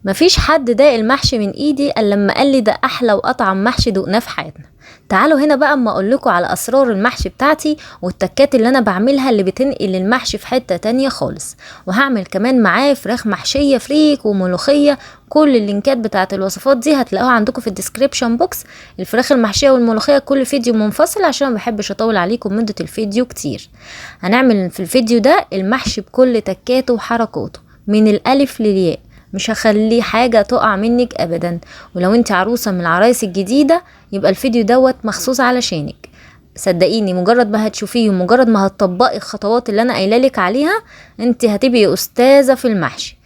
مفيش حد داق المحشي من ايدي الا لما قال لي ده احلى واطعم محشي دقناه في حياتنا. تعالوا هنا بقى اما اقول لكم على اسرار المحشي بتاعتي والتكات اللي انا بعملها اللي بتنقل المحشي في حتة تانية خالص. وهعمل كمان معاه فراخ محشية فريك وملوخية. كل اللينكات بتاعت الوصفات دي هتلاقوها عندكم في الديسكريبشن بوكس. الفراخ المحشية والملوخية كل فيديو منفصل عشان ما بحبش اطول عليكم مدة الفيديو كتير. هنعمل في الفيديو ده المحشي بكل تكاته وحركاته من الالف للياء، مش هخلي حاجة تقع منك ابدا. ولو انت عروسة من العرايس الجديدة يبقى الفيديو دوت مخصوص علشانك. صدقيني مجرد ما هتشوفيه ومجرد ما هتطبقي الخطوات اللي انا قايلالك عليها انت هتبقي استاذة في المحشي.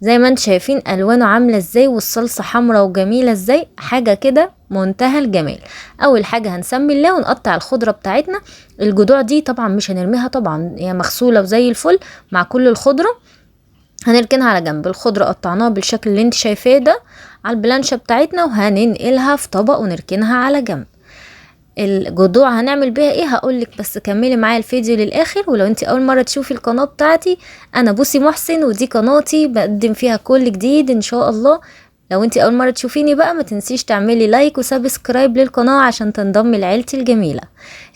زي ما انت شايفين الوانه عاملة ازاي والصلصة حمرة وجميلة ازاي، حاجة كده منتهى الجمال. اول حاجة هنسمي الله ونقطع الخضرة بتاعتنا. الجذوع دي طبعا مش هنرميها، طبعا هي مغسولة وزي الفل مع كل الخضرة. هنركنها على جنب. الخضرة قطعناها بالشكل اللي انت شايفاه ده على البلانشة بتاعتنا وهننقلها في طبق ونركنها على جنب. الجذوع هنعمل بيها ايه هقولك، بس كملي معايا الفيديو للاخر. ولو انت اول مرة تشوفي القناة بتاعتي، انا بوسي محسن ودي قناتي بقدم فيها كل جديد ان شاء الله. لو انت اول مرة تشوفيني بقى ما تنسيش تعملي لايك وسبسكرايب للقناة عشان تنضمي لعيلتي الجميلة.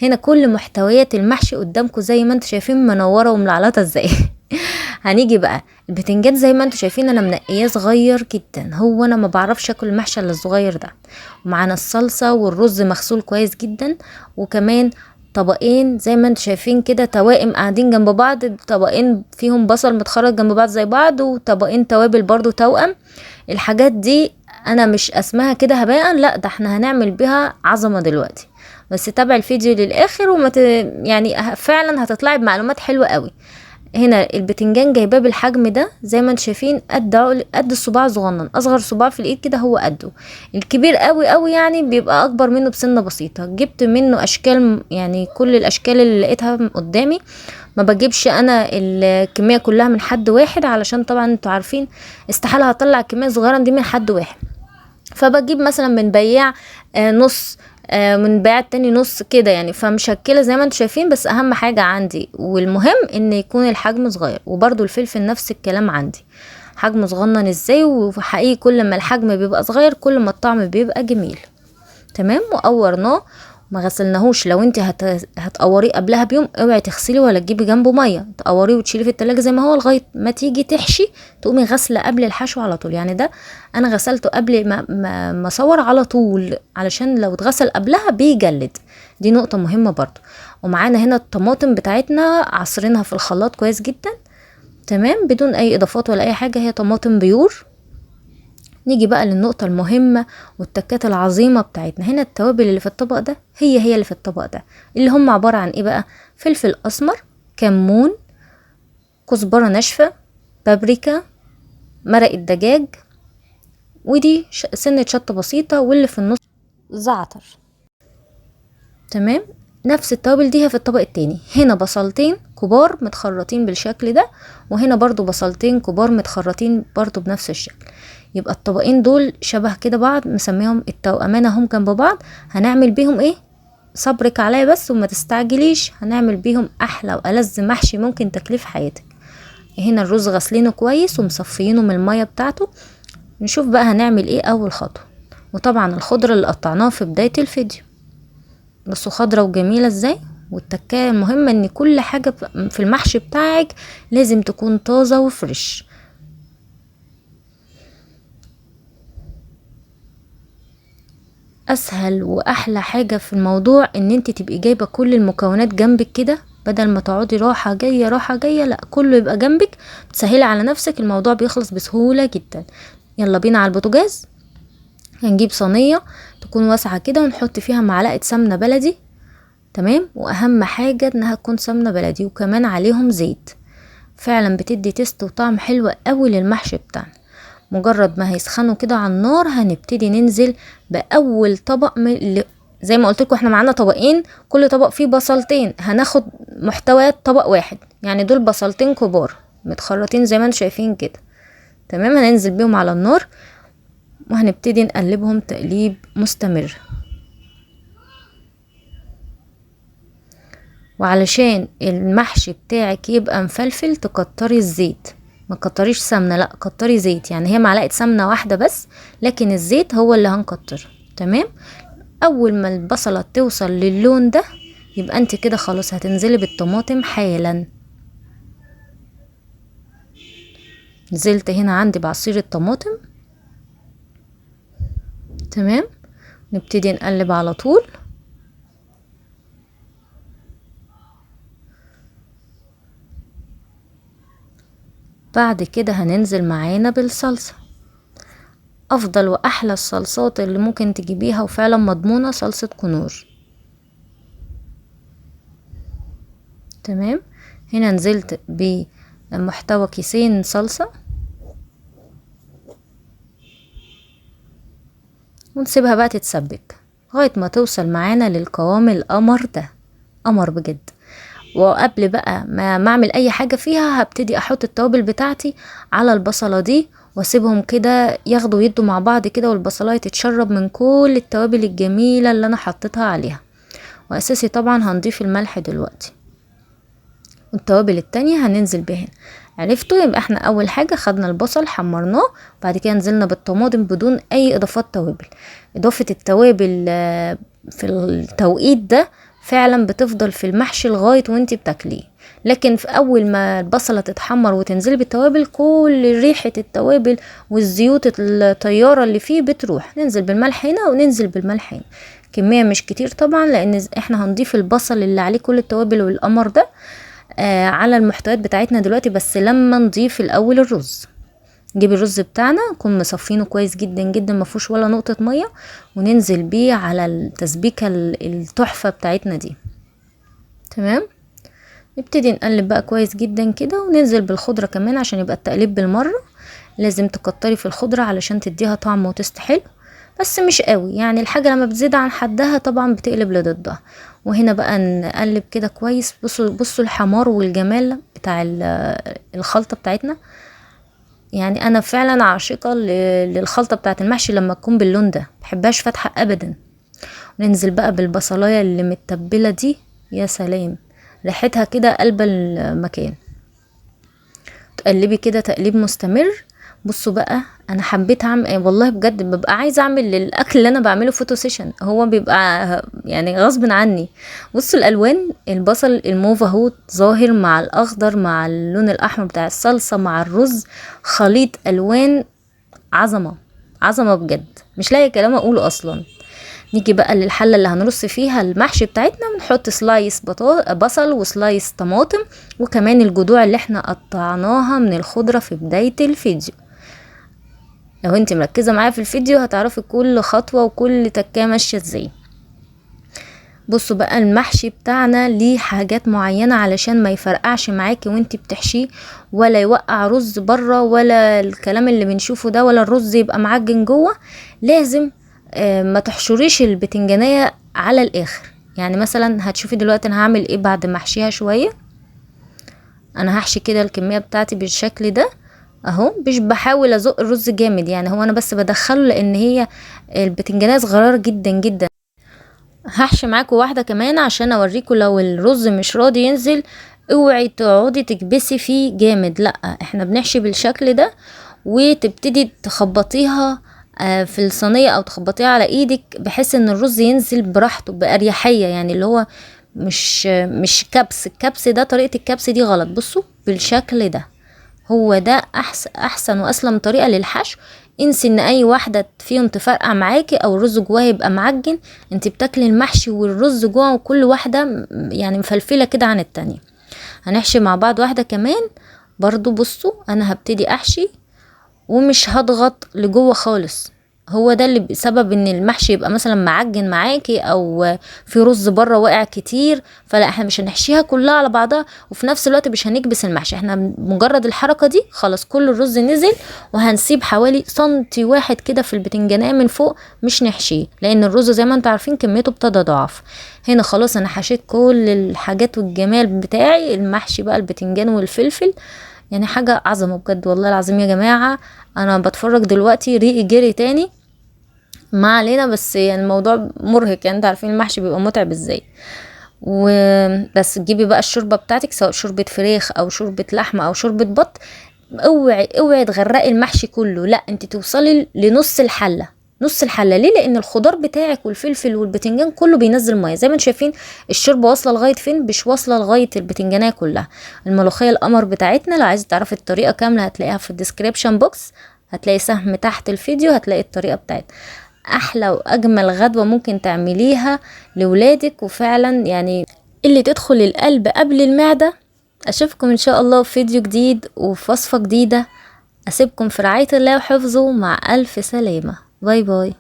هنا كل محتويات المحشي قدامكم زي ما انتوا شايفين منورة وملعلطة ازاي. هنيجي بقى البتنجان زي ما انتوا شايفين انا منقياه صغير جدا. هو انا ما بعرفش اكل المحشي الا الصغير ده. ومعانا الصلصة والرز مغسول كويس جدا. وكمان طبقين زي ما انتوا شايفين كده توائم قاعدين جنب بعض، طبقين فيهم بصل متخرط جنب بعض زي بعض، وطبقين توابل برضو توأم. الحاجات دي انا مش اسمها كده هباء، لا ده احنا هنعمل بيها عظمة دلوقتي. بس تابع الفيديو للاخر يعني فعلا هتطلعي بمعلومات حلوة قوي. هنا البتنجان جايباه بالحجم ده زي ما انتم شايفين قد الصباع صغنن، اصغر صباع في الايد كده هو قده. الكبير قوي قوي يعني بيبقى اكبر منه بسنه بسيطه. جبت منه اشكال، يعني كل الاشكال اللي لقيتها قدامي. ما بجيبش انا الكميه كلها من حد واحد علشان طبعا انتوا عارفين استحاله هطلع الكميه الصغيره دي من حد واحد. فبجيب مثلا من بياع نص، من بياع التاني نص كده يعني. فمشكله زي ما انتوا شايفين، بس اهم حاجه عندي والمهم ان يكون الحجم صغير. وبرده الفلفل نفس الكلام عندي حجم صغنن ازاي. وحقيقي كل ما الحجم بيبقى صغير كل ما الطعم بيبقى جميل. تمام. وقورناه ما غسلناهوش. لو انت هتقوريه قبلها بيوم اوعي تغسلي ولا تجيبي جنبه ميه، تقوريه وتشيليه في التلاجة زي ما هو لغايه ما تيجي تحشي تقومي غسله قبل الحشو على طول. يعني ده انا غسلته قبل ما اصور على طول علشان لو اتغسل قبلها بيجلد. دي نقطه مهمه برضو. ومعانا هنا الطماطم بتاعتنا عصرينها في الخلاط كويس جدا. تمام بدون اي اضافات ولا اي حاجه، هي طماطم بيور. نيجي بقى للنقطة المهمة والتكات العظيمة بتاعتنا. هنا التوابل اللي في الطبق ده هي اللي في الطبق ده، اللي هم عبارة عن ايه بقى؟ فلفل اسمر، كمون، كزبرة ناشفة، بابريكا، مرق الدجاج، ودي سنة شطة بسيطة، واللي في النص زعتر. تمام. نفس التوابل دي هي في الطبق التاني. هنا بصلتين كبار متخرطين بالشكل ده، وهنا برضو بصلتين كبار متخرطين برضو بنفس الشكل. يبقى الطبقين دول شبه كده بعض، مسميهم التوأمان هم جنب بعض. هنعمل بيهم ايه؟ صبرك عليا بس وما تستعجليش. هنعمل بيهم احلى والذ محشي ممكن تاكليه في حياتك. هنا الرز غسلينه كويس ومصفيينه من المية بتاعته. نشوف بقى هنعمل ايه اول خطوة. وطبعا الخضرة اللي قطعناها في بداية الفيديو بصوا خضرة وجميلة ازاي. والتكاية المهمة ان كل حاجة في المحشي بتاعك لازم تكون طازة وفريش. اسهل واحلى حاجة في الموضوع ان انت تبقي جايبة كل المكونات جنبك كده، بدل ما تقعدي راحة جاية راحة جاية، لا كله يبقى جنبك. تسهلي على نفسك الموضوع بيخلص بسهولة جدا. يلا بينا على البوتاجاز. هنجيب صينية تكون واسعة كده ونحط فيها معلقة سمنة بلدي. تمام. واهم حاجة انها تكون سمنة بلدي وكمان عليهم زيت. فعلا بتدي تيست وطعم حلو قوي للمحشي بتاعنا. مجرد ما هيسخنوا كده على النار هنبتدي ننزل باول طبق زي ما قلت لكم احنا معانا طبقين، كل طبق فيه بصلتين. هناخد محتويات طبق واحد، يعني دول بصلتين كبار متخرطين زي ما انتم شايفين كده. تمام. هننزل بيهم على النار وهنبتدي نقلبهم تقليب مستمر. وعلشان المحشي بتاعك يبقى مفلفل تكتري الزيت. ما كتريش سمنة، لا كتري زيت، يعني هي معلقة سمنة واحدة بس، لكن الزيت هو اللي هنكتره. تمام. اول ما البصلة توصل للون ده يبقى انت كده خلاص هتنزلي بالطماطم حالا. نزلت هنا عندي بعصير الطماطم. تمام. نبتدي نقلب على طول. بعد كده هننزل معانا بالصلصة. افضل واحلى الصلصات اللي ممكن تجيبيها وفعلا مضمونة صلصة كنور. تمام. هنا نزلت بمحتوى كيسين صلصة، ونسيبها بقى تتسبك لغاية ما توصل معانا للقوام القمر ده، قمر بجد. وقبل بقى ما اعمل اي حاجة فيها هبتدي احط التوابل بتاعتي على البصلة دي، واسيبهم كده ياخدوا يدوا مع بعض كده، والبصلاية تتشرب من كل التوابل الجميلة اللي انا حطيتها عليها. واساسي طبعا هنضيف الملح دلوقتي، والتوابل التانية هننزل بيها. عرفتوا؟ يبقى احنا اول حاجة خدنا البصل حمرناه، بعد كده نزلنا بالطماطم بدون اي اضافات توابل. اضافة التوابل في التوقيت ده فعلا بتفضل في المحشي لغاية وانتي بتاكليه، لكن في اول ما البصلة تتحمر وتنزلي بالتوابل كل ريحة التوابل والزيوت الطيارة اللي فيه بتروح. ننزل بالملح هنا وننزل بالملح هنا، كمية مش كتير طبعا لان احنا هنضيف البصل اللي عليه كل التوابل والقمر ده على المحتويات بتاعتنا دلوقتي، بس لما نضيف الاول الرز. نجيب الرز بتاعنا نكون مصفينه كويس جدا جدا مفيهوش ولا نقطة مية، وننزل بيه على التسبيكة التحفة بتاعتنا دي. تمام. نبتدي نقلب بقى كويس جدا كده، وننزل بالخضرة كمان عشان يبقى التقليب بالمرة. لازم تكتري في الخضرة علشان تديها طعم وتست حلو، بس مش قوي، يعني الحاجة لما بتزيد عن حدها طبعا بتقلب لضدها. وهنا بقى نقلب كده كويس. بصوا الحمار والجمال بتاع الخلطة بتاعتنا. يعني انا فعلا عاشقة للخلطة بتاعت المحشي لما تكون باللون ده، محبهاش فاتحة ابدا. وننزل بقى بالبصلاية اللي متبلة دي، يا سلام، ريحتها كده قلب المكان. تقلبي كده تقليب مستمر. بصوا بقى انا حبيت اعمل والله بجد ببقى عايزه اعمل للاكل اللي انا بعمله فوتو سيشن، هو بيبقى يعني غصب عني. بصوا الالوان، البصل الموف اهو ظاهر مع الاخضر مع اللون الاحمر بتاع الصلصه مع الرز، خليط الوان عظمه عظمه بجد، مش لاقي كلام اقوله اصلا. نيجي بقى للحله اللي هنرص فيها المحشي بتاعتنا، بنحط سلايس بصل وسلايس طماطم، وكمان الجذوع اللي احنا قطعناها من الخضره في بدايه الفيديو. لو انت مركزه معايا في الفيديو هتعرفي كل خطوه وكل تكه ماشيه ازاي. بصوا بقى المحشي بتاعنا ليه حاجات معينه علشان ما يفرقعش معاكي وانت بتحشيه، ولا يوقع رز بره، ولا الكلام اللي بنشوفه ده، ولا الرز يبقى معجن جوه. لازم ما تحشريش البتنجانية على الاخر. يعني مثلا هتشوفي دلوقتي انا هعمل ايه بعد ما احشيها شوية. انا هحشي كده الكمية بتاعتي بالشكل ده اهو، مش بحاول ازق الرز جامد، يعني هو انا بس بدخله لان هي البتنجانية صغيرة جدا جدا. هحشي معاكم واحدة كمان عشان اوريكم لو الرز مش راضي ينزل اوعي تقعدي تكبسي فيه جامد، لا احنا بنحشي بالشكل ده، وتبتدي تخبطيها في الصينية او تخبطيها على ايدك بحيث ان الرز ينزل براحته بأريحية، يعني اللي هو مش كبس. الكبس ده طريقة الكبس دي غلط. بصوا بالشكل ده، هو ده احسن واسلم طريقة للحشو. انسي ان اي واحدة فيهم تفرقع معاكي او الرز جواه يبقى معجن. انت بتاكلي المحشي والرز جواه وكل واحدة يعني مفلفلة كده عن التانية. هنحشي مع بعض واحدة كمان برضو. بصوا انا هبتدي احشي ومش هضغط لجوه خالص، هو ده اللي بسبب ان المحشي يبقى مثلا معجن معاكي او في رز بره واقع كتير، فلا احنا مش هنحشيها كلها على بعضها، وفي نفس الوقت مش هنكبس المحشي. احنا مجرد الحركة دي خلاص كل الرز نزل، وهنسيب حوالي سنتي واحد كده في البتنجانية من فوق مش نحشيه، لان الرز زي ما انتوا عارفين كميته بتتضاعف. هنا خلاص انا حشيت كل الحاجات والجمال بتاعي المحشي بقى، البتنجان والفلفل، يعني حاجة عظمة بجد والله العظيم يا جماعة. انا بتفرج دلوقتي ريقي جري تاني، ما علينا، بس يعني الموضوع مرهق، يعني انتوا عارفين المحشي بيبقى متعب ازاي. وبس تجيبي بقى الشوربة بتاعتك، سواء شوربة فراخ او شوربة لحمة او شوربة بط، اوعي تغرقي المحشي كله، لا انت توصلي لنص الحله. نص الحله ليه؟ لان الخضار بتاعك والفلفل والبتنجان كله بينزل ميه. زي ما انتم شايفين الشوربه واصله لغايه فين، مش واصله لغايه البتنجانيه كلها. الملوخيه القمر بتاعتنا لو عايزه تعرفي الطريقه كامله هتلاقيها في الديسكريبشن بوكس، هتلاقي سهم تحت الفيديو هتلاقي الطريقه بتاعتها. احلى واجمل غدوه ممكن تعمليها لولادك، وفعلا يعني اللي تدخل القلب قبل المعده. اشوفكم ان شاء الله في فيديو جديد وفي وصفه جديده. اسيبكم في رعايه الله وحفظه، مع الف سلامه. باي باي.